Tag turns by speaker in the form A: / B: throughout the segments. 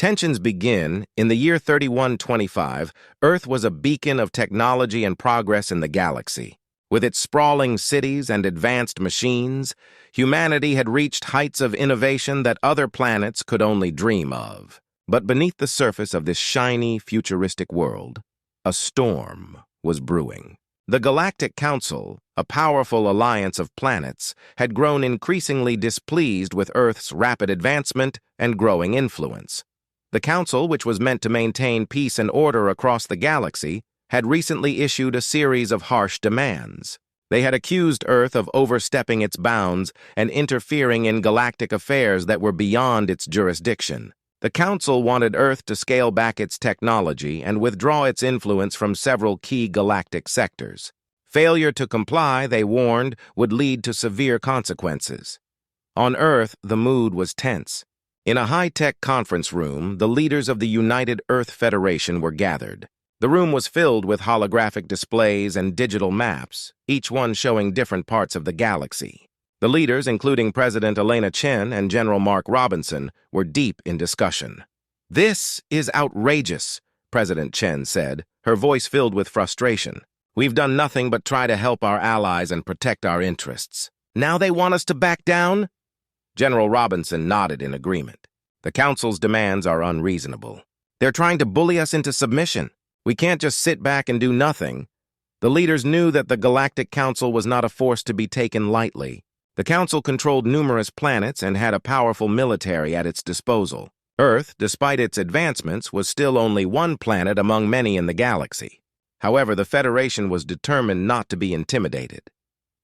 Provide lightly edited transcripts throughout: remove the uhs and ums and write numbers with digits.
A: Tensions begin in the year 3125. Earth was a beacon of technology and progress in the galaxy. With its sprawling cities and advanced machines, humanity had reached heights of innovation that other planets could only dream of. But beneath the surface of this shiny, futuristic world, a storm was brewing. The Galactic Council, a powerful alliance of planets, had grown increasingly displeased with Earth's rapid advancement and growing influence. The Council, which was meant to maintain peace and order across the galaxy, had recently issued a series of harsh demands. They had accused Earth of overstepping its bounds and interfering in galactic affairs that were beyond its jurisdiction. The Council wanted Earth to scale back its technology and withdraw its influence from several key galactic sectors. Failure to comply, they warned, would lead to severe consequences. On Earth, the mood was tense. In a high-tech conference room, the leaders of the United Earth Federation were gathered. The room was filled with holographic displays and digital maps, each one showing different parts of the galaxy. The leaders, including President Elena Chen and General Mark Robinson, were deep in discussion. "This is outrageous," President Chen said, her voice filled with frustration. "We've done nothing but try to help our allies and protect our interests. Now they want us to back down?" General Robinson nodded in agreement. "The Council's demands are unreasonable. They're trying to bully us into submission. We can't just sit back and do nothing." The leaders knew that the Galactic Council was not a force to be taken lightly. The Council controlled numerous planets and had a powerful military at its disposal. Earth, despite its advancements, was still only one planet among many in the galaxy. However, the Federation was determined not to be intimidated.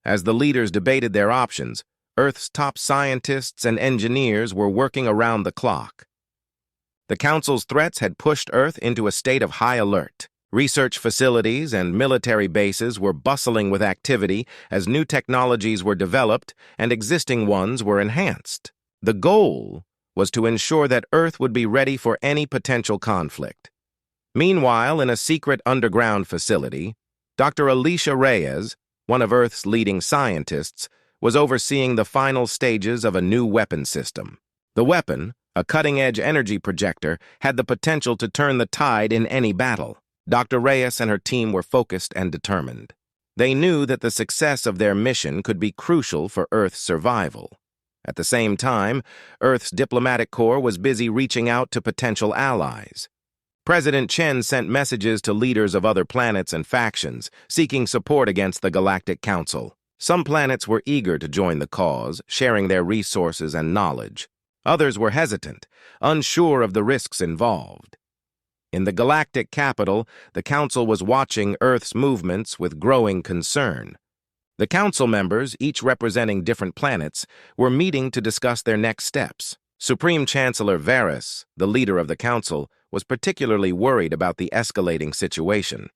A: As the leaders debated their options, Earth's top scientists and engineers were working around the clock. The Council's threats had pushed Earth into a state of high alert. Research facilities and military bases were bustling with activity as new technologies were developed and existing ones were enhanced. The goal was to ensure that Earth would be ready for any potential conflict. Meanwhile, in a secret underground facility, Dr. Alicia Reyes, one of Earth's leading scientists, was overseeing the final stages of a new weapon system. The weapon, a cutting-edge energy projector, had the potential to turn the tide in any battle. Dr. Reyes and her team were focused and determined. They knew that the success of their mission could be crucial for Earth's survival. At the same time, Earth's diplomatic corps was busy reaching out to potential allies. President Chen sent messages to leaders of other planets and factions, seeking support against the Galactic Council. Some planets were eager to join the cause, sharing their resources and knowledge. Others were hesitant, unsure of the risks involved. In the galactic capital, the Council was watching Earth's movements with growing concern. The Council members, each representing different planets, were meeting to discuss their next steps. Supreme Chancellor Varys, the leader of the Council, was particularly worried about the escalating situation.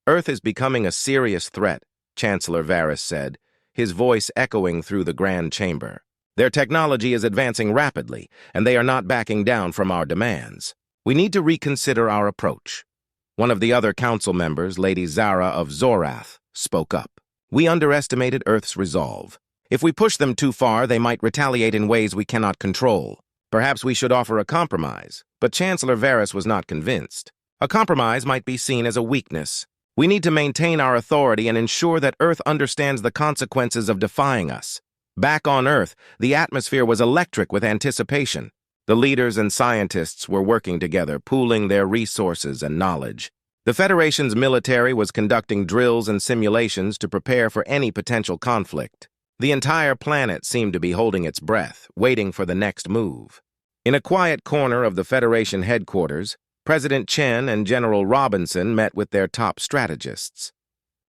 A: "Earth is becoming a serious threat," Chancellor Varys said, his voice echoing through the Grand Chamber. "Their technology is advancing rapidly, and they are not backing down from our demands. We need to reconsider our approach." One of the other Council members, Lady Zara of Zorath, spoke up. "We underestimated Earth's resolve. If we push them too far, they might retaliate in ways we cannot control. Perhaps we should offer a compromise." But Chancellor Varys was not convinced. A compromise might be seen as a weakness. "We need to maintain our authority and ensure that Earth understands the consequences of defying us." Back on Earth, the atmosphere was electric with anticipation. The leaders and scientists were working together, pooling their resources and knowledge. The Federation's military was conducting drills and simulations to prepare for any potential conflict. The entire planet seemed to be holding its breath, waiting for the next move. In a quiet corner of the Federation headquarters, President Chen and General Robinson met with their top strategists.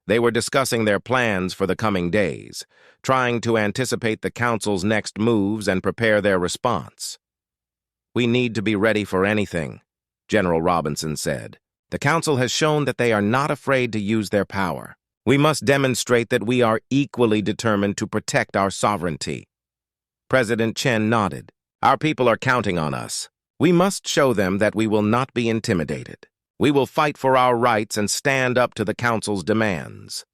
A: They were discussing their plans for the coming days, trying to anticipate the Council's next moves and prepare their response. "We need to be ready for anything," General Robinson said. "The Council has shown that they are not afraid to use their power. We must demonstrate that we are equally determined to protect our sovereignty." President Chen nodded. "Our people are counting on us. We must show them that we will not be intimidated. We will fight for our rights and stand up to the Council's demands."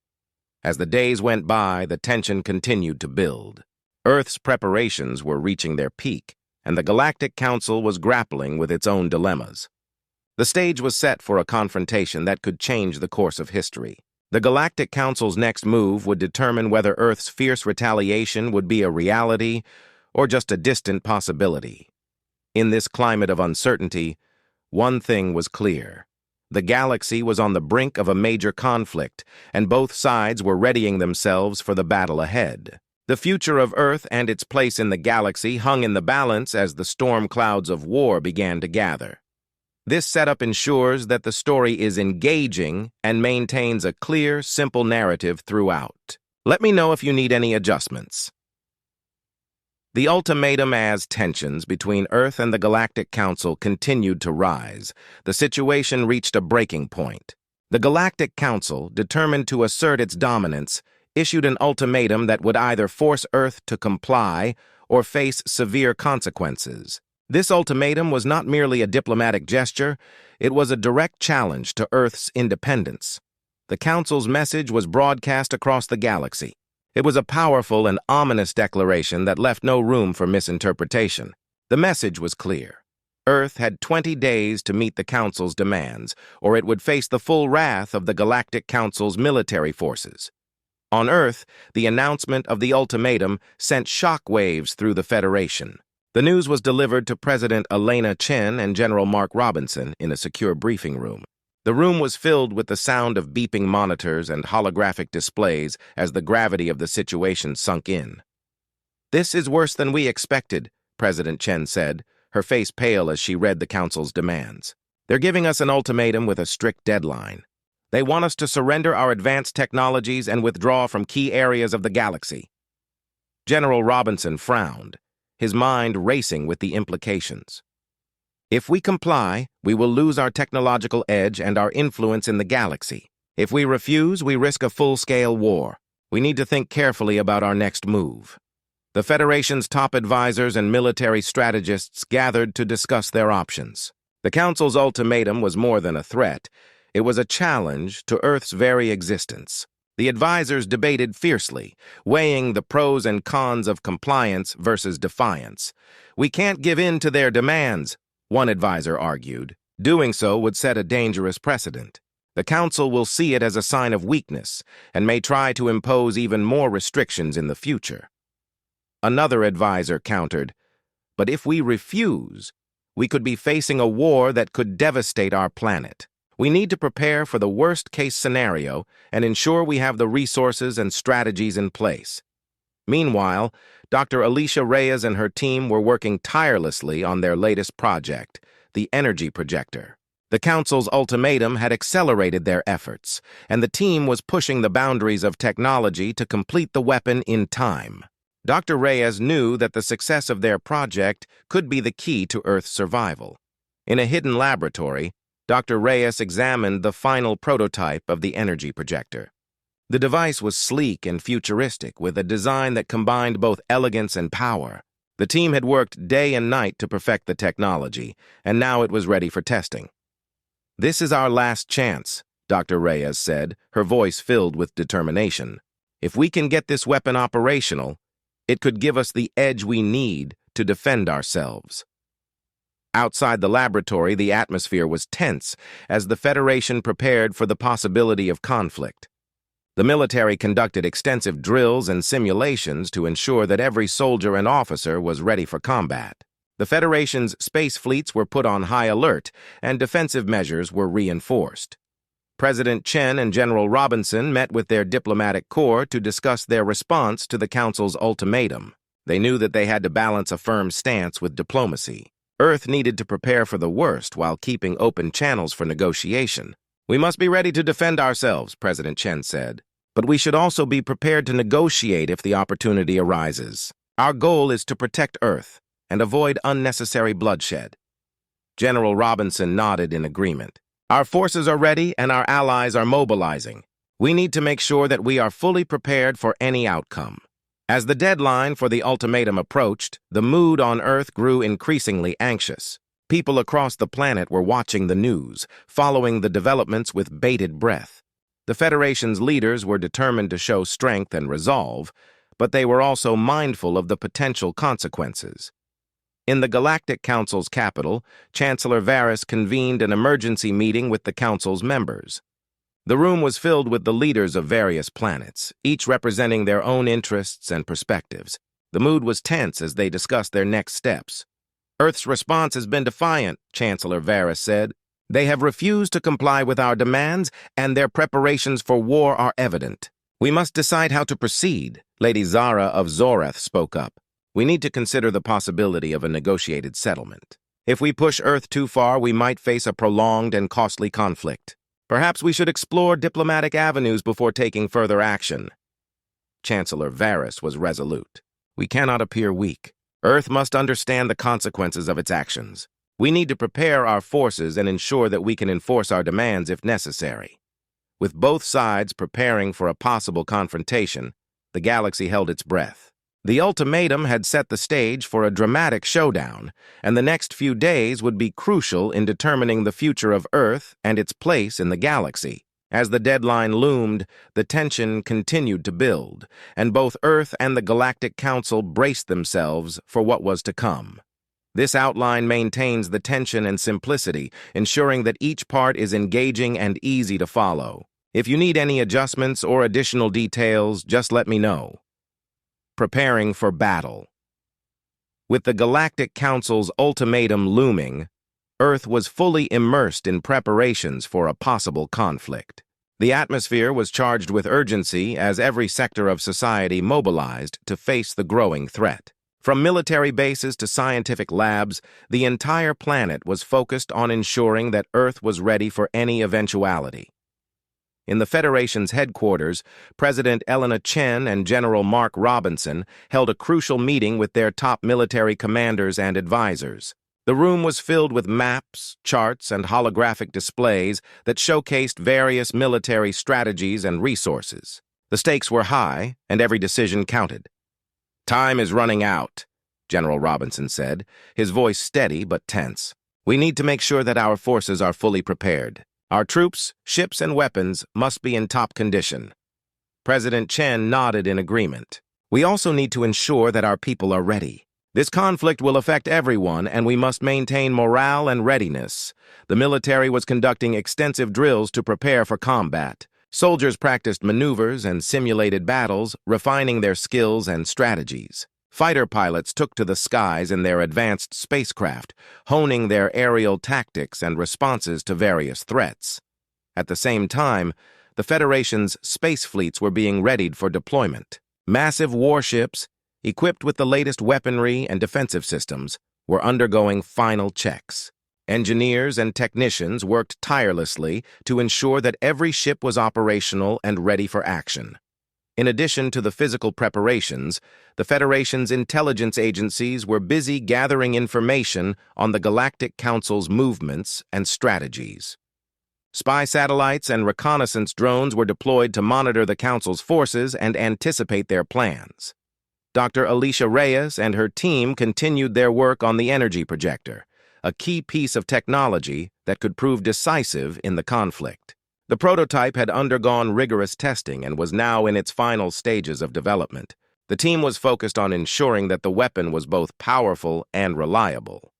A: As the days went by, the tension continued to build. Earth's preparations were reaching their peak. and the Galactic Council was grappling with its own dilemmas. The stage was set for a confrontation that could change the course of history. The Galactic Council's next move would determine whether Earth's fierce retaliation would be a reality or just a distant possibility. In this climate of uncertainty, one thing was clear. The galaxy was on the brink of a major conflict, and both sides were readying themselves for the battle ahead. The future of Earth and its place in the galaxy hung in the balance as the storm clouds of war began to gather. This setup ensures that the story is engaging and maintains a clear, simple narrative throughout. Let me know if you need any adjustments. The ultimatum. As tensions between Earth and the Galactic Council continued to rise, the situation reached a breaking point. The Galactic Council, determined to assert its dominance, issued an ultimatum that would either force Earth to comply or face severe consequences. This ultimatum was not merely a diplomatic gesture, it was a direct challenge to Earth's independence. The Council's message was broadcast across the galaxy. It was a powerful and ominous declaration that left no room for misinterpretation. The message was clear. Earth had 20 days to meet the Council's demands, or it would face the full wrath of the Galactic Council's military forces. On Earth, the announcement of the ultimatum sent shockwaves through the Federation. The news was delivered to President Elena Chen and General Mark Robinson in a secure briefing room. The room was filled with the sound of beeping monitors and holographic displays as the gravity of the situation sunk in. "This is worse than we expected," President Chen said, her face pale as she read the Council's demands. "They're giving us an ultimatum with a strict deadline. They want us to surrender our advanced technologies and withdraw from key areas of the galaxy." General Robinson frowned, his mind racing with the implications. "If we comply, we will lose our technological edge and our influence in the galaxy. If we refuse, we risk a full-scale war. We need to think carefully about our next move." The Federation's top advisors and military strategists gathered to discuss their options. The Council's ultimatum was more than a threat. It was a challenge to Earth's very existence. The advisors debated fiercely, weighing the pros and cons of compliance versus defiance. "We can't give in to their demands," one advisor argued. "Doing so would set a dangerous precedent. The Council will see it as a sign of weakness and may try to impose even more restrictions in the future." Another advisor countered, "But if we refuse, we could be facing a war that could devastate our planet. We need to prepare for the worst-case scenario and ensure we have the resources and strategies in place." Meanwhile, Dr. Alicia Reyes and her team were working tirelessly on their latest project, the energy projector. The Council's ultimatum had accelerated their efforts, and the team was pushing the boundaries of technology to complete the weapon in time. Dr. Reyes knew that the success of their project could be the key to Earth's survival. In a hidden laboratory, Dr. Reyes examined the final prototype of the energy projector. The device was sleek and futuristic, with a design that combined both elegance and power. The team had worked day and night to perfect the technology, and now it was ready for testing. "This is our last chance," Dr. Reyes said, her voice filled with determination. "If we can get this weapon operational, it could give us the edge we need to defend ourselves." Outside the laboratory, the atmosphere was tense as the Federation prepared for the possibility of conflict. The military conducted extensive drills and simulations to ensure that every soldier and officer was ready for combat. The Federation's space fleets were put on high alert, and defensive measures were reinforced. President Chen and General Robinson met with their diplomatic corps to discuss their response to the Council's ultimatum. They knew that they had to balance a firm stance with diplomacy. Earth needed to prepare for the worst while keeping open channels for negotiation. "We must be ready to defend ourselves," President Chen said. "But we should also be prepared to negotiate if the opportunity arises. Our goal is to protect Earth and avoid unnecessary bloodshed." General Robinson nodded in agreement. "Our forces are ready and our allies are mobilizing. We need to make sure that we are fully prepared for any outcome." As the deadline for the ultimatum approached, the mood on Earth grew increasingly anxious. People across the planet were watching the news, following the developments with bated breath. The Federation's leaders were determined to show strength and resolve, but they were also mindful of the potential consequences. In the Galactic Council's capital, Chancellor Varys convened an emergency meeting with the Council's members. The room was filled with the leaders of various planets, each representing their own interests and perspectives. The mood was tense as they discussed their next steps. Earth's response has been defiant, Chancellor Varys said. They have refused to comply with our demands, and their preparations for war are evident. We must decide how to proceed, Lady Zara of Zoreth spoke up. We need to consider the possibility of a negotiated settlement. If we push Earth too far, we might face a prolonged and costly conflict. Perhaps we should explore diplomatic avenues before taking further action. Chancellor Varys was resolute. We cannot appear weak. Earth must understand the consequences of its actions. We need to prepare our forces and ensure that we can enforce our demands if necessary. With both sides preparing for a possible confrontation, the galaxy held its breath. The ultimatum had set the stage for a dramatic showdown, and the next few days would be crucial in determining the future of Earth and its place in the galaxy. As the deadline loomed, the tension continued to build, and both Earth and the Galactic Council braced themselves for what was to come. This outline maintains the tension and simplicity, ensuring that each part is engaging and easy to follow. If you need any adjustments or additional details, just let me know. Preparing for battle. With the Galactic Council's ultimatum looming, Earth was fully immersed in preparations for a possible conflict. The atmosphere was charged with urgency as every sector of society mobilized to face the growing threat. From military bases to scientific labs, the entire planet was focused on ensuring that Earth was ready for any eventuality. In the Federation's headquarters, President Elena Chen and General Mark Robinson held a crucial meeting with their top military commanders and advisors. The room was filled with maps, charts, and holographic displays that showcased various military strategies and resources. The stakes were high, and every decision counted. "Time is running out," General Robinson said, his voice steady but tense. "We need to make sure that our forces are fully prepared. Our troops, ships, and weapons must be in top condition." President Chen nodded in agreement. "We also need to ensure that our people are ready. This conflict will affect everyone, and we must maintain morale and readiness." The military was conducting extensive drills to prepare for combat. Soldiers practiced maneuvers and simulated battles, refining their skills and strategies. Fighter pilots took to the skies in their advanced spacecraft, honing their aerial tactics and responses to various threats. At the same time, the Federation's space fleets were being readied for deployment. Massive warships, equipped with the latest weaponry and defensive systems, were undergoing final checks. Engineers and technicians worked tirelessly to ensure that every ship was operational and ready for action. In addition to the physical preparations, the Federation's intelligence agencies were busy gathering information on the Galactic Council's movements and strategies. Spy satellites and reconnaissance drones were deployed to monitor the Council's forces and anticipate their plans. Dr. Alicia Reyes and her team continued their work on the energy projector, a key piece of technology that could prove decisive in the conflict. The prototype had undergone rigorous testing and was now in its final stages of development. The team was focused on ensuring that the weapon was both powerful and reliable.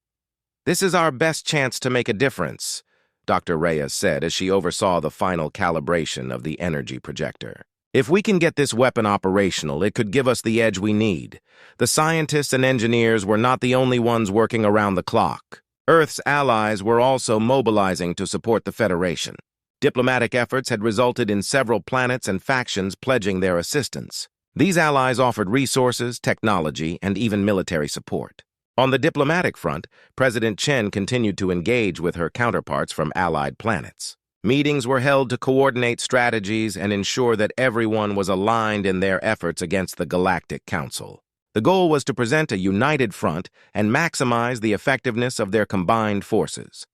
A: "This is our best chance to make a difference," Dr. Reyes said as she oversaw the final calibration of the energy projector. "If we can get this weapon operational, it could give us the edge we need." The scientists and engineers were not the only ones working around the clock. Earth's allies were also mobilizing to support the Federation. Diplomatic efforts had resulted in several planets and factions pledging their assistance. These allies offered resources, technology, and even military support. On the diplomatic front, President Chen continued to engage with her counterparts from allied planets. Meetings were held to coordinate strategies and ensure that everyone was aligned in their efforts against the Galactic Council. The goal was to present a united front and maximize the effectiveness of their combined forces.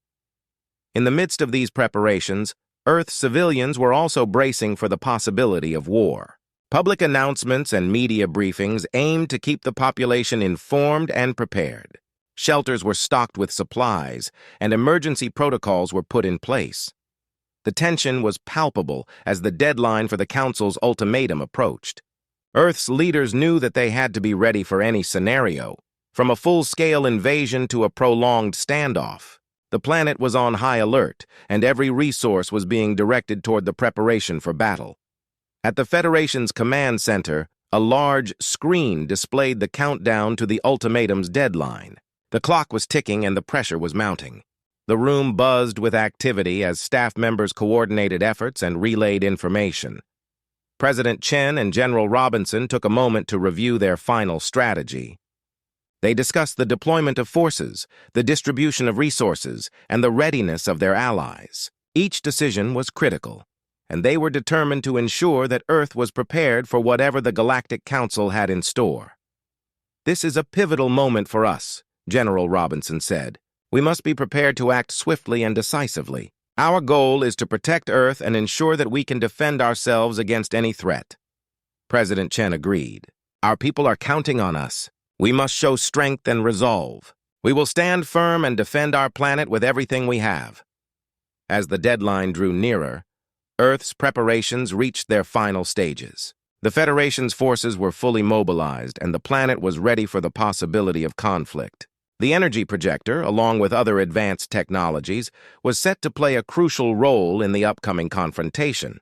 A: In the midst of these preparations, Earth civilians were also bracing for the possibility of war. Public announcements and media briefings aimed to keep the population informed and prepared. Shelters were stocked with supplies, and emergency protocols were put in place. The tension was palpable as the deadline for the Council's ultimatum approached. Earth's leaders knew that they had to be ready for any scenario. From a full-scale invasion to a prolonged standoff, the planet was on high alert, and every resource was being directed toward the preparation for battle. At the Federation's command center, a large screen displayed the countdown to the ultimatum's deadline. The clock was ticking and the pressure was mounting. The room buzzed with activity as staff members coordinated efforts and relayed information. President Chen and General Robinson took a moment to review their final strategy. They discussed the deployment of forces, the distribution of resources, and the readiness of their allies. Each decision was critical, and they were determined to ensure that Earth was prepared for whatever the Galactic Council had in store. "This is a pivotal moment for us," General Robinson said. "We must be prepared to act swiftly and decisively. Our goal is to protect Earth and ensure that we can defend ourselves against any threat." President Chen agreed. "Our people are counting on us. We must show strength and resolve. We will stand firm and defend our planet with everything we have." As the deadline drew nearer, Earth's preparations reached their final stages. The Federation's forces were fully mobilized, and the planet was ready for the possibility of conflict. The energy projector, along with other advanced technologies, was set to play a crucial role in the upcoming confrontation.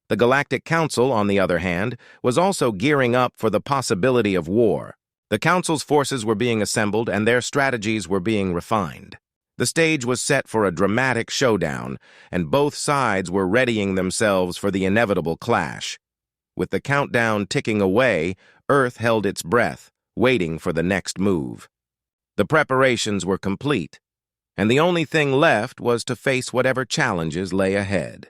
A: The Galactic Council, on the other hand, was also gearing up for the possibility of war. The Council's forces were being assembled and their strategies were being refined. The stage was set for a dramatic showdown, and both sides were readying themselves for the inevitable clash. With the countdown ticking away, Earth held its breath, waiting for the next move. The preparations were complete, and the only thing left was to face whatever challenges lay ahead.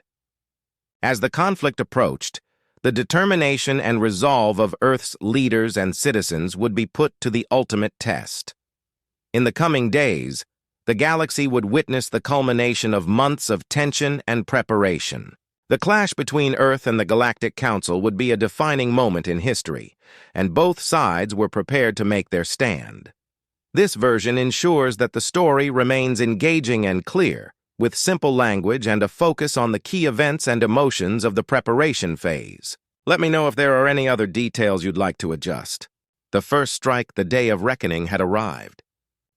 A: As the conflict approached, the determination and resolve of Earth's leaders and citizens would be put to the ultimate test. In the coming days, the galaxy would witness the culmination of months of tension and preparation. The clash between Earth and the Galactic Council would be a defining moment in history, and both sides were prepared to make their stand. This version ensures that the story remains engaging and clear, with simple language and a focus on the key events and emotions of the preparation phase. Let me know if there are any other details you'd like to adjust. The first strike, the day of reckoning, had arrived.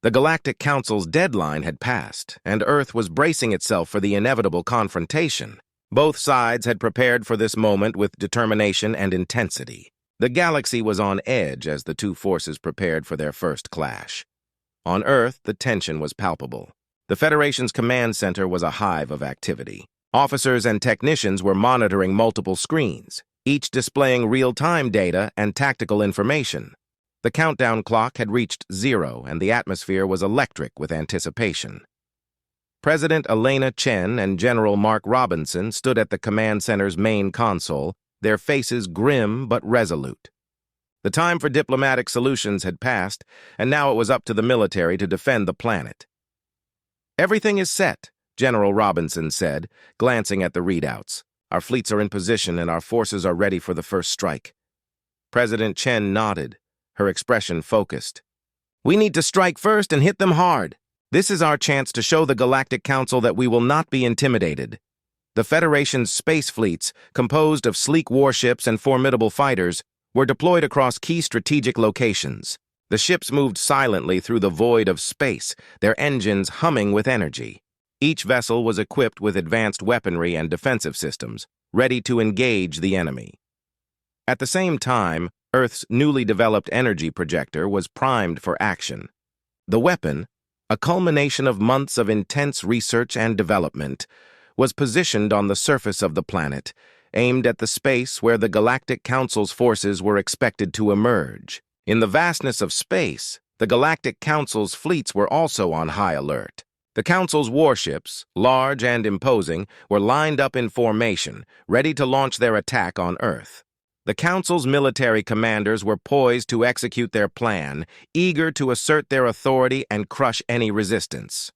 A: The Galactic Council's deadline had passed, and Earth was bracing itself for the inevitable confrontation. Both sides had prepared for this moment with determination and intensity. The galaxy was on edge as the two forces prepared for their first clash. On Earth, the tension was palpable. The Federation's command center was a hive of activity. Officers and technicians were monitoring multiple screens, each displaying real-time data and tactical information. The countdown clock had reached 0, and the atmosphere was electric with anticipation. President Elena Chen and General Mark Robinson stood at the command center's main console, their faces grim but resolute. The time for diplomatic solutions had passed, and now it was up to the military to defend the planet. "Everything is set," General Robinson said, glancing at the readouts. "Our fleets are in position and our forces are ready for the first strike." President Chen nodded, her expression focused. "We need to strike first and hit them hard. This is our chance to show the Galactic Council that we will not be intimidated." The Federation's space fleets, composed of sleek warships and formidable fighters, were deployed across key strategic locations. The ships moved silently through the void of space, their engines humming with energy. Each vessel was equipped with advanced weaponry and defensive systems, ready to engage the enemy. At the same time, Earth's newly developed energy projector was primed for action. The weapon, a culmination of months of intense research and development, was positioned on the surface of the planet, aimed at the space where the Galactic Council's forces were expected to emerge. In the vastness of space, the Galactic Council's fleets were also on high alert. The Council's warships, large and imposing, were lined up in formation, ready to launch their attack on Earth. The Council's military commanders were poised to execute their plan, eager to assert their authority and crush any resistance.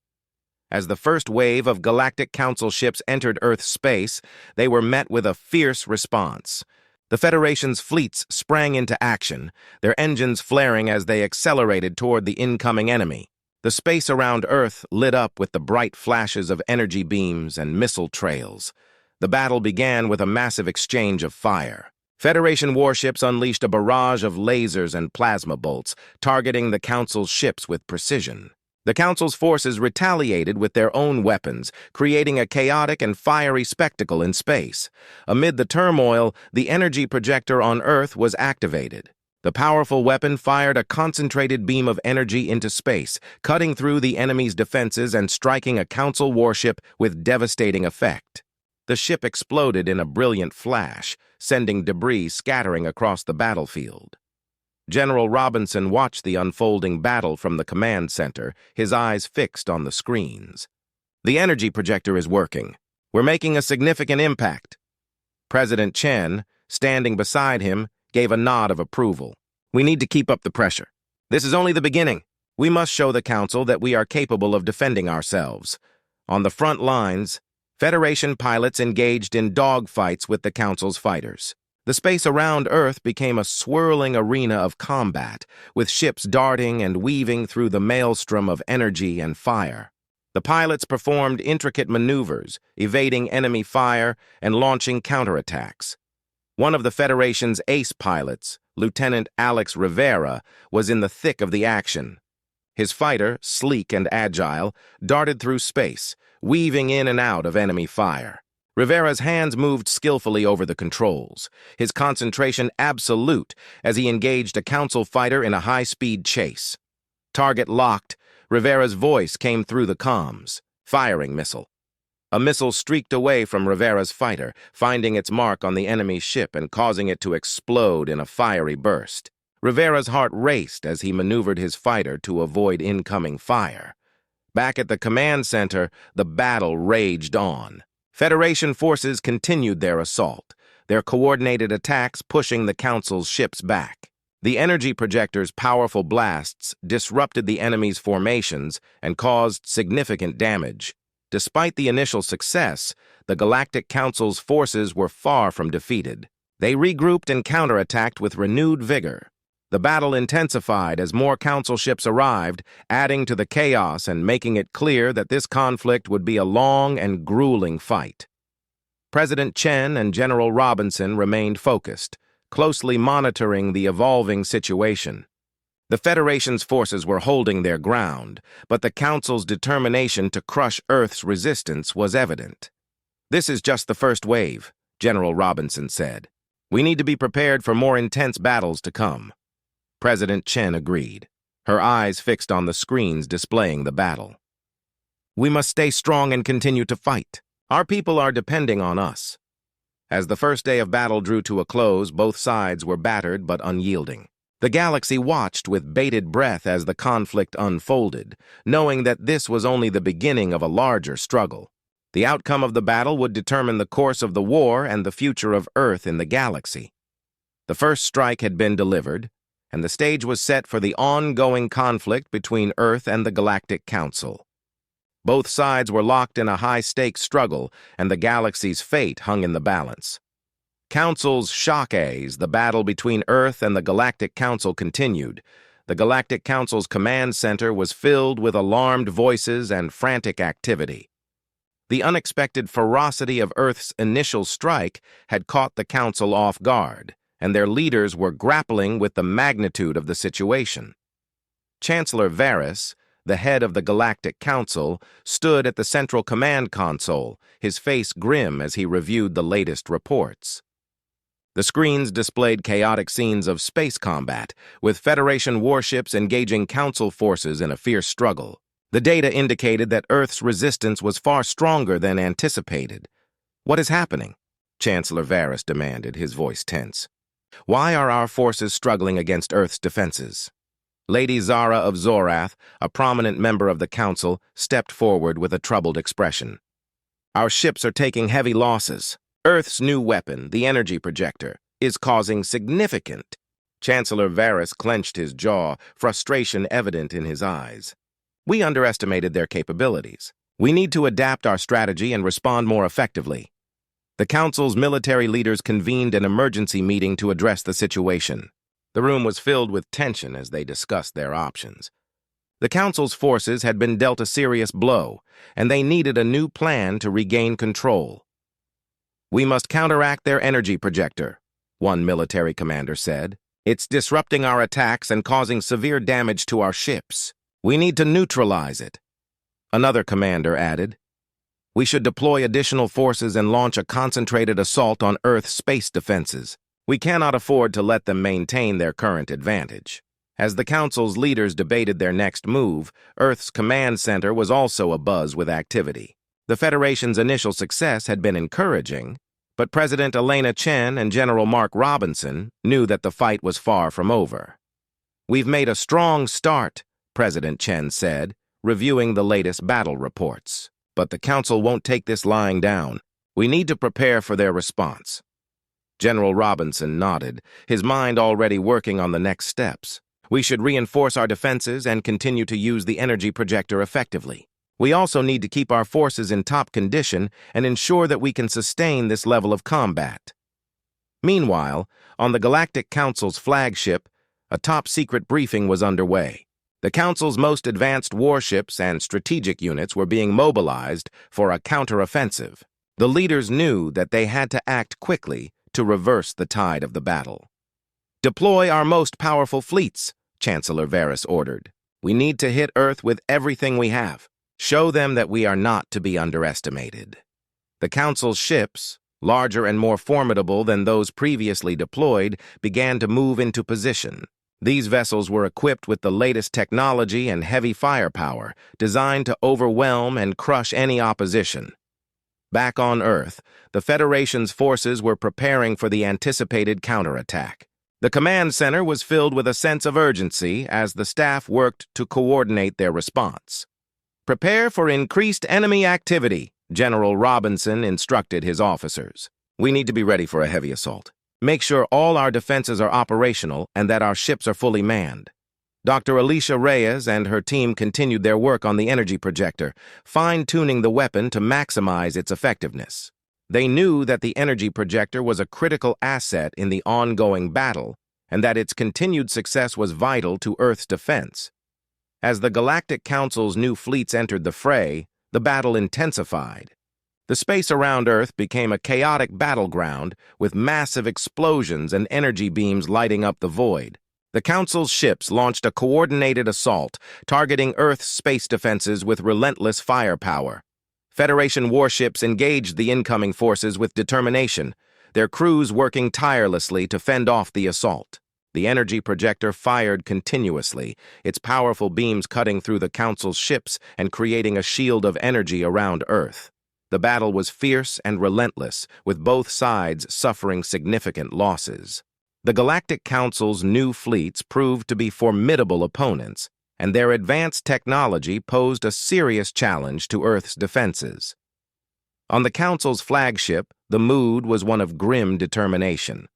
A: As the first wave of Galactic Council ships entered Earth's space, they were met with a fierce response. The Federation's fleets sprang into action, their engines flaring as they accelerated toward the incoming enemy. The space around Earth lit up with the bright flashes of energy beams and missile trails. The battle began with a massive exchange of fire. Federation warships unleashed a barrage of lasers and plasma bolts, targeting the Council's ships with precision. The Council's forces retaliated with their own weapons, creating a chaotic and fiery spectacle in space. Amid the turmoil, the energy projector on Earth was activated. The powerful weapon fired a concentrated beam of energy into space, cutting through the enemy's defenses and striking a Council warship with devastating effect. The ship exploded in a brilliant flash, sending debris scattering across the battlefield. General Robinson watched the unfolding battle from the command center, his eyes fixed on the screens. "The energy projector is working. We're making a significant impact." President Chen, standing beside him, gave a nod of approval. "We need to keep up the pressure. This is only the beginning. We must show the Council that we are capable of defending ourselves." On the front lines, Federation pilots engaged in dogfights with the Council's fighters. The space around Earth became a swirling arena of combat, with ships darting and weaving through the maelstrom of energy and fire. The pilots performed intricate maneuvers, evading enemy fire and launching counterattacks. One of the Federation's ace pilots, Lieutenant Alex Rivera, was in the thick of the action. His fighter, sleek and agile, darted through space, weaving in and out of enemy fire. Rivera's hands moved skillfully over the controls, his concentration absolute as he engaged a Council fighter in a high-speed chase. Target locked, Rivera's voice came through the comms. "Firing missile." A missile streaked away from Rivera's fighter, finding its mark on the enemy's ship and causing it to explode in a fiery burst. Rivera's heart raced as he maneuvered his fighter to avoid incoming fire. Back at the command center, the battle raged on. Federation forces continued their assault, their coordinated attacks pushing the Council's ships back. The energy projector's powerful blasts disrupted the enemy's formations and caused significant damage. Despite the initial success, the Galactic Council's forces were far from defeated. They regrouped and counterattacked with renewed vigor. The battle intensified as more Council ships arrived, adding to the chaos and making it clear that this conflict would be a long and grueling fight. President Chen and General Robinson remained focused, closely monitoring the evolving situation. The Federation's forces were holding their ground, but the Council's determination to crush Earth's resistance was evident. "This is just the first wave," General Robinson said. "We need to be prepared for more intense battles to come." President Chen agreed, her eyes fixed on the screens displaying the battle. "We must stay strong and continue to fight. Our people are depending on us." As the first day of battle drew to a close, both sides were battered but unyielding. The galaxy watched with bated breath as the conflict unfolded, knowing that this was only the beginning of a larger struggle. The outcome of the battle would determine the course of the war and the future of Earth in the galaxy. The first strike had been delivered, and the stage was set for the ongoing conflict between Earth and the Galactic Council. Both sides were locked in a high-stakes struggle, and the galaxy's fate hung in the balance. Council's shock-A's, the battle between Earth and the Galactic Council continued. The Galactic Council's command center was filled with alarmed voices and frantic activity. The unexpected ferocity of Earth's initial strike had caught the Council off guard, and their leaders were grappling with the magnitude of the situation. Chancellor Varys, the head of the Galactic Council, stood at the central command console, his face grim as he reviewed the latest reports. The screens displayed chaotic scenes of space combat, with Federation warships engaging Council forces in a fierce struggle. The data indicated that Earth's resistance was far stronger than anticipated. "What is happening?" Chancellor Varys demanded, his voice tense. "Why are our forces struggling against Earth's defenses?" Lady Zara of Zorath, a prominent member of the Council, stepped forward with a troubled expression. "Our ships are taking heavy losses. Earth's new weapon, the energy projector, is causing significant..." Chancellor Varys clenched his jaw, frustration evident in his eyes. "We underestimated their capabilities. We need to adapt our strategy and respond more effectively." The Council's military leaders convened an emergency meeting to address the situation. The room was filled with tension as they discussed their options. The Council's forces had been dealt a serious blow, and they needed a new plan to regain control. "We must counteract their energy projector. one military commander said. "It's disrupting our attacks and causing severe damage to our ships. We need to neutralize it." Another commander added, "We should deploy additional forces and launch a concentrated assault on Earth's space defenses. We cannot afford to let them maintain their current advantage." As the Council's leaders debated their next move, Earth's command center was also abuzz with activity. The Federation's initial success had been encouraging, but President Elena Chen and General Mark Robinson knew that the fight was far from over. "We've made a strong start," President Chen said, reviewing the latest battle reports. "But the Council won't take this lying down. We need to prepare for their response." General Robinson nodded, his mind already working on the next steps. "We should reinforce our defenses and continue to use the energy projector effectively. We also need to keep our forces in top condition and ensure that we can sustain this level of combat." Meanwhile, on the Galactic Council's flagship, a top-secret briefing was underway. The Council's most advanced warships and strategic units were being mobilized for a counteroffensive. The leaders knew that they had to act quickly to reverse the tide of the battle. "Deploy our most powerful fleets," Chancellor Varys ordered. "We need to hit Earth with everything we have. Show them that we are not to be underestimated." The Council's ships, larger and more formidable than those previously deployed, began to move into position. These vessels were equipped with the latest technology and heavy firepower, designed to overwhelm and crush any opposition. Back on Earth, the Federation's forces were preparing for the anticipated counterattack. The command center was filled with a sense of urgency as the staff worked to coordinate their response. "Prepare for increased enemy activity," General Robinson instructed his officers. "We need to be ready for a heavy assault. Make sure all our defenses are operational and that our ships are fully manned." Dr. Alicia Reyes and her team continued their work on the energy projector, fine-tuning the weapon to maximize its effectiveness. They knew that the energy projector was a critical asset in the ongoing battle and that its continued success was vital to Earth's defense. As the Galactic Council's new fleets entered the fray, the battle intensified. The space around Earth became a chaotic battleground with massive explosions and energy beams lighting up the void. The Council's ships launched a coordinated assault, targeting Earth's space defenses with relentless firepower. Federation warships engaged the incoming forces with determination, their crews working tirelessly to fend off the assault. The energy projector fired continuously, its powerful beams cutting through the Council's ships and creating a shield of energy around Earth. The battle was fierce and relentless, with both sides suffering significant losses. The Galactic Council's new fleets proved to be formidable opponents, and their advanced technology posed a serious challenge to Earth's defenses. On the Council's flagship, the mood was one of grim determination.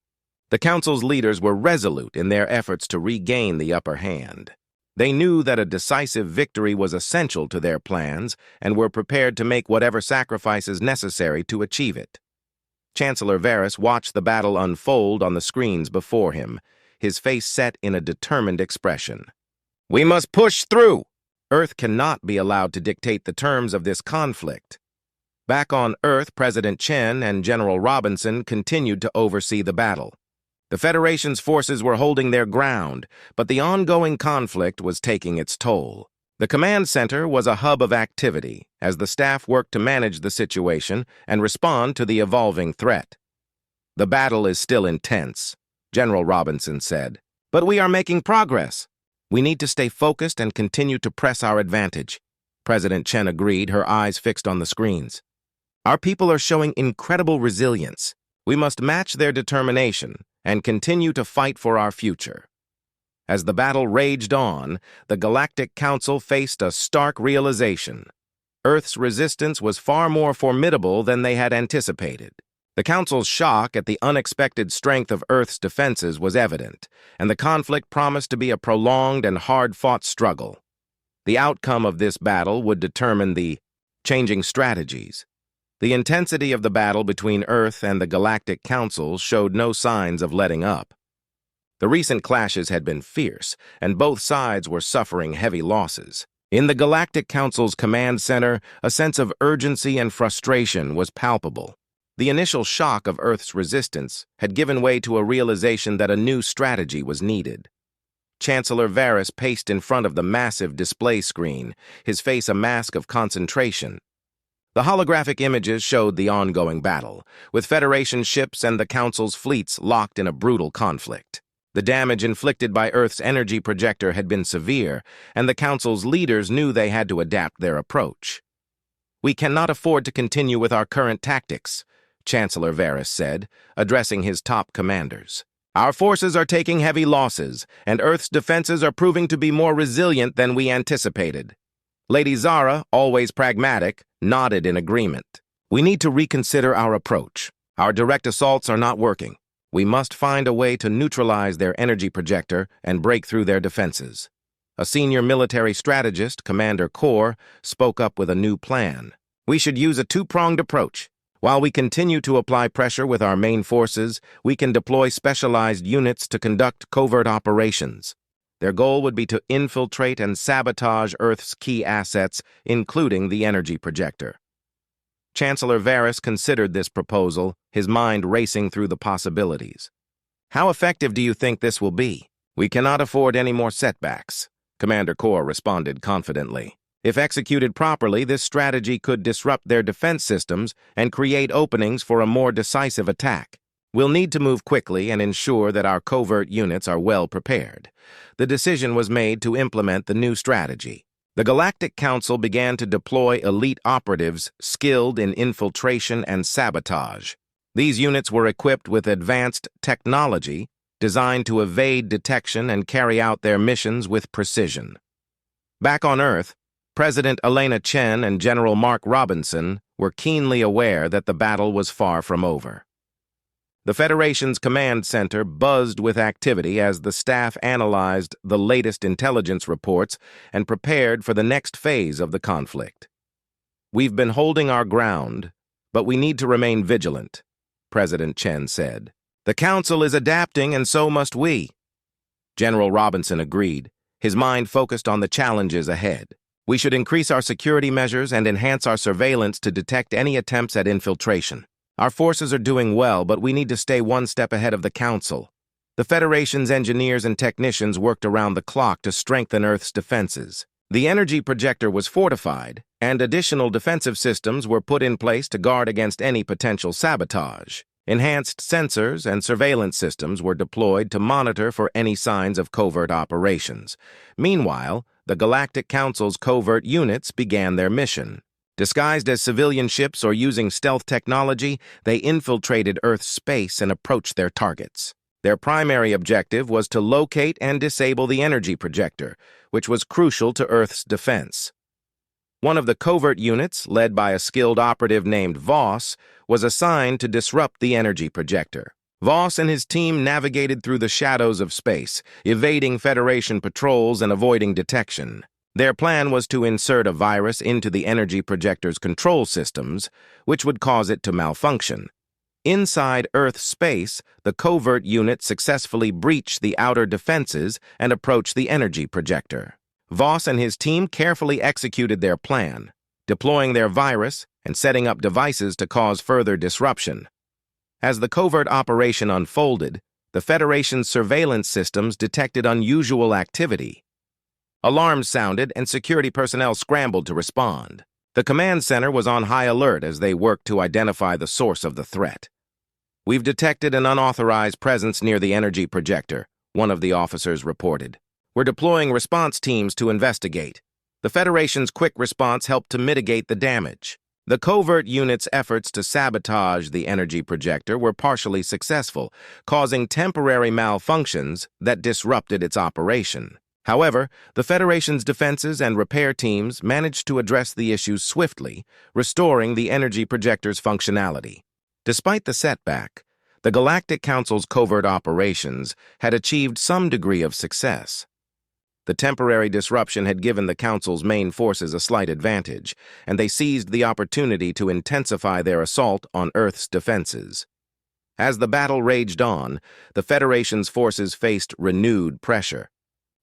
A: The Council's leaders were resolute in their efforts to regain the upper hand. They knew that a decisive victory was essential to their plans and were prepared to make whatever sacrifices necessary to achieve it. Chancellor Varys watched the battle unfold on the screens before him, his face set in a determined expression. "We must push through! Earth cannot be allowed to dictate the terms of this conflict." Back on Earth, President Chen and General Robinson continued to oversee the battle. The Federation's forces were holding their ground, but the ongoing conflict was taking its toll. The command center was a hub of activity as the staff worked to manage the situation and respond to the evolving threat. "The battle is still intense," General Robinson said, "but we are making progress. We need to stay focused and continue to press our advantage." President Chen agreed, her eyes fixed on the screens. "Our people are showing incredible resilience. We must match their determination and continue to fight for our future." As the battle raged on, the Galactic Council faced a stark realization. Earth's resistance was far more formidable than they had anticipated. The Council's shock at the unexpected strength of Earth's defenses was evident, and the conflict promised to be a prolonged and hard-fought struggle. The outcome of this battle would determine the changing strategies. The intensity of the battle between Earth and the Galactic Council showed no signs of letting up. The recent clashes had been fierce, and both sides were suffering heavy losses. In the Galactic Council's command center, a sense of urgency and frustration was palpable. The initial shock of Earth's resistance had given way to a realization that a new strategy was needed. Chancellor Varys paced in front of the massive display screen, his face a mask of concentration. The holographic images showed the ongoing battle, with Federation ships and the Council's fleets locked in a brutal conflict. The damage inflicted by Earth's energy projector had been severe, and the Council's leaders knew they had to adapt their approach. "We cannot afford to continue with our current tactics," Chancellor Varys said, addressing his top commanders. "Our forces are taking heavy losses, and Earth's defenses are proving to be more resilient than we anticipated." Lady Zara, always pragmatic, nodded in agreement. "We need to reconsider our approach. Our direct assaults are not working. We must find a way to neutralize their energy projector and break through their defenses." A senior military strategist, Commander Kor, spoke up with a new plan. "We should use a two-pronged approach. While we continue to apply pressure with our main forces, we can deploy specialized units to conduct covert operations. Their goal would be to infiltrate and sabotage Earth's key assets, including the energy projector." Chancellor Varys considered this proposal, his mind racing through the possibilities. "How effective do you think this will be?" "We cannot afford any more setbacks," Commander Kor responded confidently. "If executed properly, this strategy could disrupt their defense systems and create openings for a more decisive attack. We'll need to move quickly and ensure that our covert units are well prepared." The decision was made to implement the new strategy. The Galactic Council began to deploy elite operatives skilled in infiltration and sabotage. These units were equipped with advanced technology designed to evade detection and carry out their missions with precision. Back on Earth, President Elena Chen and General Mark Robinson were keenly aware that the battle was far from over. The Federation's command center buzzed with activity as the staff analyzed the latest intelligence reports and prepared for the next phase of the conflict. "We've been holding our ground, but we need to remain vigilant," President Chen said. "The Council is adapting, and so must we." General Robinson agreed, his mind focused on the challenges ahead. "We should increase our security measures and enhance our surveillance to detect any attempts at infiltration. Our forces are doing well, but we need to stay one step ahead of the Council." The Federation's engineers and technicians worked around the clock to strengthen Earth's defenses. The energy projector was fortified, and additional defensive systems were put in place to guard against any potential sabotage. Enhanced sensors and surveillance systems were deployed to monitor for any signs of covert operations. Meanwhile, the Galactic Council's covert units began their mission. Disguised as civilian ships or using stealth technology, they infiltrated Earth's space and approached their targets. Their primary objective was to locate and disable the energy projector, which was crucial to Earth's defense. One of the covert units, led by a skilled operative named Voss, was assigned to disrupt the energy projector. Voss and his team navigated through the shadows of space, evading Federation patrols and avoiding detection. Their plan was to insert a virus into the energy projector's control systems, which would cause it to malfunction. Inside Earth space, the covert unit successfully breached the outer defenses and approached the energy projector. Voss and his team carefully executed their plan, deploying their virus and setting up devices to cause further disruption. As the covert operation unfolded, the Federation's surveillance systems detected unusual activity. Alarms sounded, and security personnel scrambled to respond. The command center was on high alert as they worked to identify the source of the threat. "We've detected an unauthorized presence near the energy projector," one of the officers reported. "We're deploying response teams to investigate." The Federation's quick response helped to mitigate the damage. The covert unit's efforts to sabotage the energy projector were partially successful, causing temporary malfunctions that disrupted its operation. However, the Federation's defenses and repair teams managed to address the issues swiftly, restoring the energy projector's functionality. Despite the setback, the Galactic Council's covert operations had achieved some degree of success. The temporary disruption had given the Council's main forces a slight advantage, and they seized the opportunity to intensify their assault on Earth's defenses. As the battle raged on, the Federation's forces faced renewed pressure.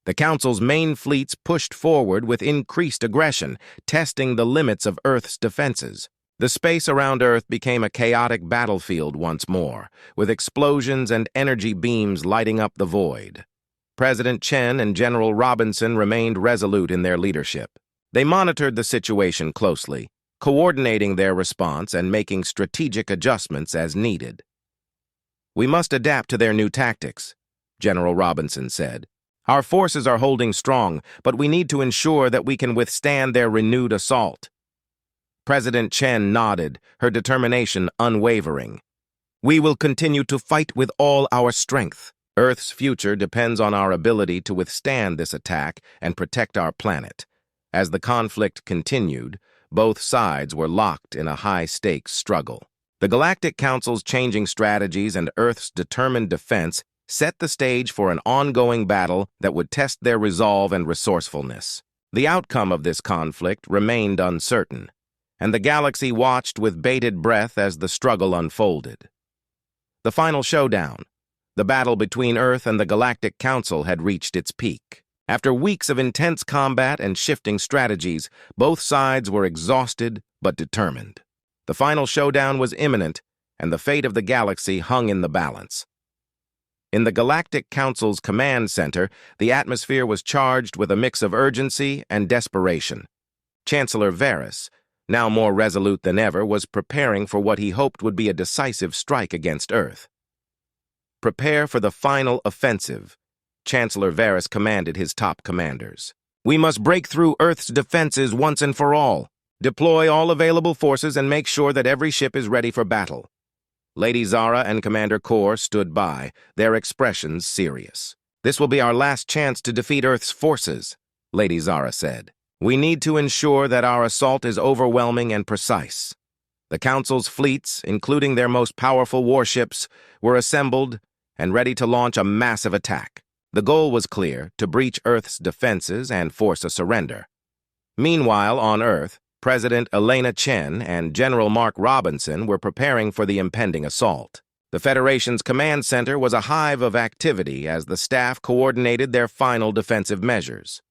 A: The Council's main fleets pushed forward with increased aggression, testing the limits of Earth's defenses. The space around Earth became a chaotic battlefield once more, with explosions and energy beams lighting up the void. President Chen and General Robinson remained resolute in their leadership. They monitored the situation closely, coordinating their response and making strategic adjustments as needed. "We must adapt to their new tactics," General Robinson said. "Our forces are holding strong, but we need to ensure that we can withstand their renewed assault." President Chen nodded, her determination unwavering. "We will continue to fight with all our strength. Earth's future depends on our ability to withstand this attack and protect our planet." As the conflict continued, both sides were locked in a high-stakes struggle. The Galactic Council's changing strategies and Earth's determined defense set the stage for an ongoing battle that would test their resolve and resourcefulness. The outcome of this conflict remained uncertain, and the galaxy watched with bated breath as the struggle unfolded. The final showdown, the battle between Earth and the Galactic Council, had reached its peak. After weeks of intense combat and shifting strategies, both sides were exhausted but determined. The final showdown was imminent, and the fate of the galaxy hung in the balance. In the Galactic Council's command center, the atmosphere was charged with a mix of urgency and desperation. Chancellor Varys, now more resolute than ever, was preparing for what he hoped would be a decisive strike against Earth. "Prepare for the final offensive," Chancellor Varys commanded his top commanders. "We must break through Earth's defenses once and for all. Deploy all available forces and make sure that every ship is ready for battle." Lady Zara and Commander Kor stood by, their expressions serious. "This will be our last chance to defeat Earth's forces," Lady Zara said. "We need to ensure that our assault is overwhelming and precise." The Council's fleets, including their most powerful warships, were assembled and ready to launch a massive attack. The goal was clear: to breach Earth's defenses and force a surrender. Meanwhile, on Earth, President Elena Chen and General Mark Robinson were preparing for the impending assault. The Federation's command center was a hive of activity as the staff coordinated their final defensive measures.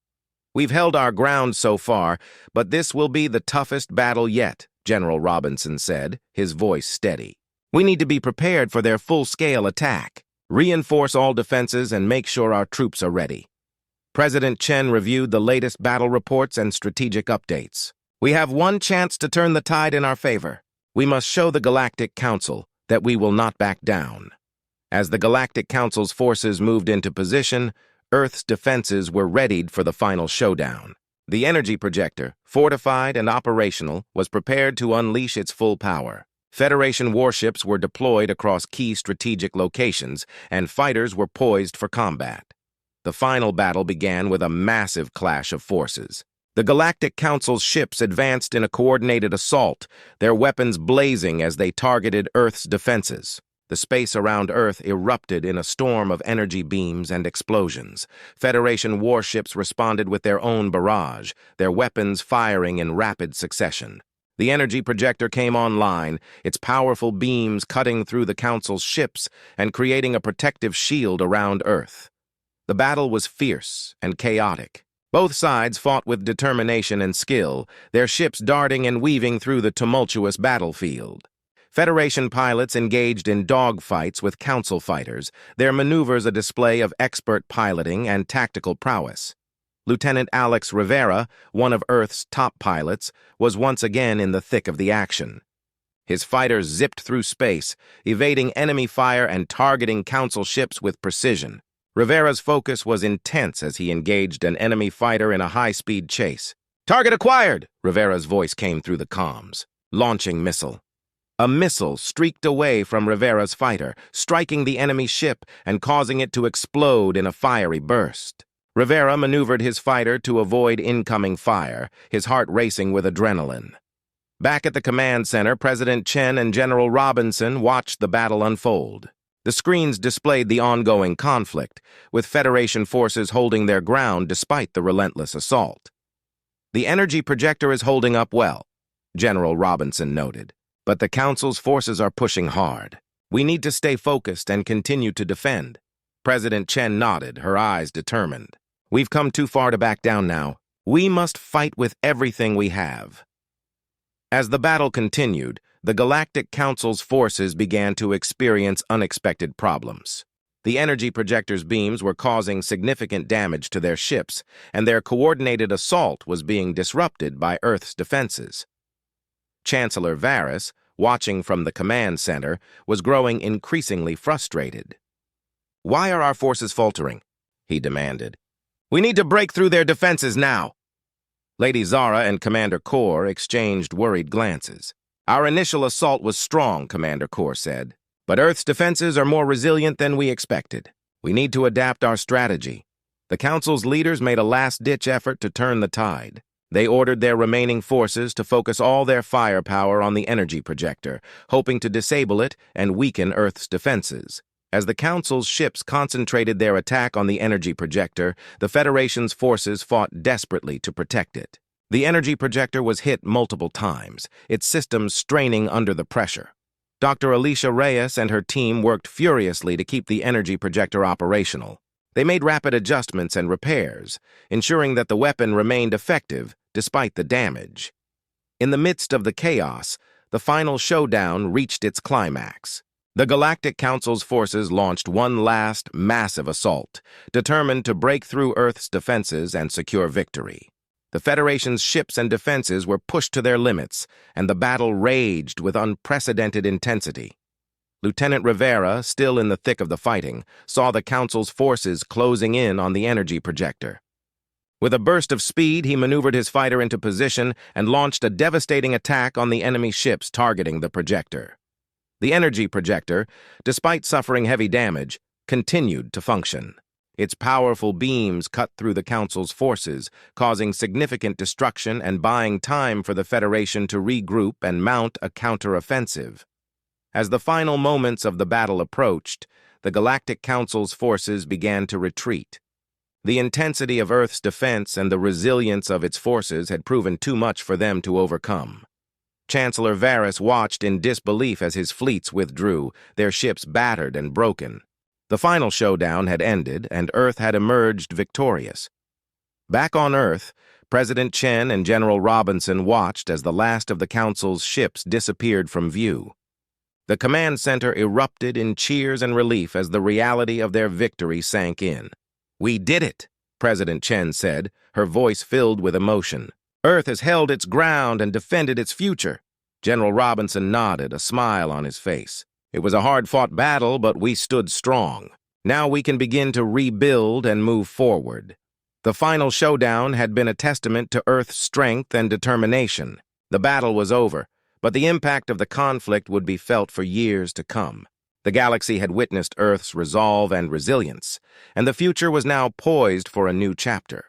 A: "We've held our ground so far, but this will be the toughest battle yet," General Robinson said, his voice steady. "We need to be prepared for their full-scale attack. Reinforce all defenses and make sure our troops are ready." President Chen reviewed the latest battle reports and strategic updates. "We have one chance to turn the tide in our favor. We must show the Galactic Council that we will not back down." As the Galactic Council's forces moved into position, Earth's defenses were readied for the final showdown. The energy projector, fortified and operational, was prepared to unleash its full power. Federation warships were deployed across key strategic locations, and fighters were poised for combat. The final battle began with a massive clash of forces. The Galactic Council's ships advanced in a coordinated assault, their weapons blazing as they targeted Earth's defenses. The space around Earth erupted in a storm of energy beams and explosions. Federation warships responded with their own barrage, their weapons firing in rapid succession. The energy projector came online, its powerful beams cutting through the Council's ships and creating a protective shield around Earth. The battle was fierce and chaotic. Both sides fought with determination and skill, their ships darting and weaving through the tumultuous battlefield. Federation pilots engaged in dogfights with Council fighters, their maneuvers a display of expert piloting and tactical prowess. Lieutenant Alex Rivera, one of Earth's top pilots, was once again in the thick of the action. His fighters zipped through space, evading enemy fire and targeting Council ships with precision. Rivera's focus was intense as he engaged an enemy fighter in a high-speed chase. "Target acquired!" Rivera's voice came through the comms. "Launching missile." A missile streaked away from Rivera's fighter, striking the enemy ship and causing it to explode in a fiery burst. Rivera maneuvered his fighter to avoid incoming fire, his heart racing with adrenaline. Back at the command center, President Chen and General Robinson watched the battle unfold. The screens displayed the ongoing conflict, with Federation forces holding their ground despite the relentless assault. "The energy projector is holding up well," General Robinson noted, "but the Council's forces are pushing hard. We need to stay focused and continue to defend." President Chen nodded, her eyes determined. "We've come too far to back down now. We must fight with everything we have." As the battle continued, the Galactic Council's forces began to experience unexpected problems. The energy projector's beams were causing significant damage to their ships, and their coordinated assault was being disrupted by Earth's defenses. Chancellor Varys, watching from the command center, was growing increasingly frustrated. "Why are our forces faltering?" he demanded. "We need to break through their defenses now." Lady Zara and Commander Kor exchanged worried glances. "Our initial assault was strong," Commander Kor said, "but Earth's defenses are more resilient than we expected. We need to adapt our strategy." The Council's leaders made a last-ditch effort to turn the tide. They ordered their remaining forces to focus all their firepower on the energy projector, hoping to disable it and weaken Earth's defenses. As the Council's ships concentrated their attack on the energy projector, the Federation's forces fought desperately to protect it. The energy projector was hit multiple times, its systems straining under the pressure. Dr. Alicia Reyes and her team worked furiously to keep the energy projector operational. They made rapid adjustments and repairs, ensuring that the weapon remained effective despite the damage. In the midst of the chaos, the final showdown reached its climax. The Galactic Council's forces launched one last, massive assault, determined to break through Earth's defenses and secure victory. The Federation's ships and defenses were pushed to their limits, and the battle raged with unprecedented intensity. Lieutenant Rivera, still in the thick of the fighting, saw the Council's forces closing in on the energy projector. With a burst of speed, he maneuvered his fighter into position and launched a devastating attack on the enemy ships targeting the projector. The energy projector, despite suffering heavy damage, continued to function. Its powerful beams cut through the Council's forces, causing significant destruction and buying time for the Federation to regroup and mount a counteroffensive. As the final moments of the battle approached, the Galactic Council's forces began to retreat. The intensity of Earth's defense and the resilience of its forces had proven too much for them to overcome. Chancellor Varys watched in disbelief as his fleets withdrew, their ships battered and broken. The final showdown had ended, and Earth had emerged victorious. Back on Earth, President Chen and General Robinson watched as the last of the Council's ships disappeared from view. The command center erupted in cheers and relief as the reality of their victory sank in. "We did it," President Chen said, her voice filled with emotion. "Earth has held its ground and defended its future." General Robinson nodded, a smile on his face. "It was a hard-fought battle, but we stood strong. Now we can begin to rebuild and move forward." The final showdown had been a testament to Earth's strength and determination. The battle was over, but the impact of the conflict would be felt for years to come. The galaxy had witnessed Earth's resolve and resilience, and the future was now poised for a new chapter.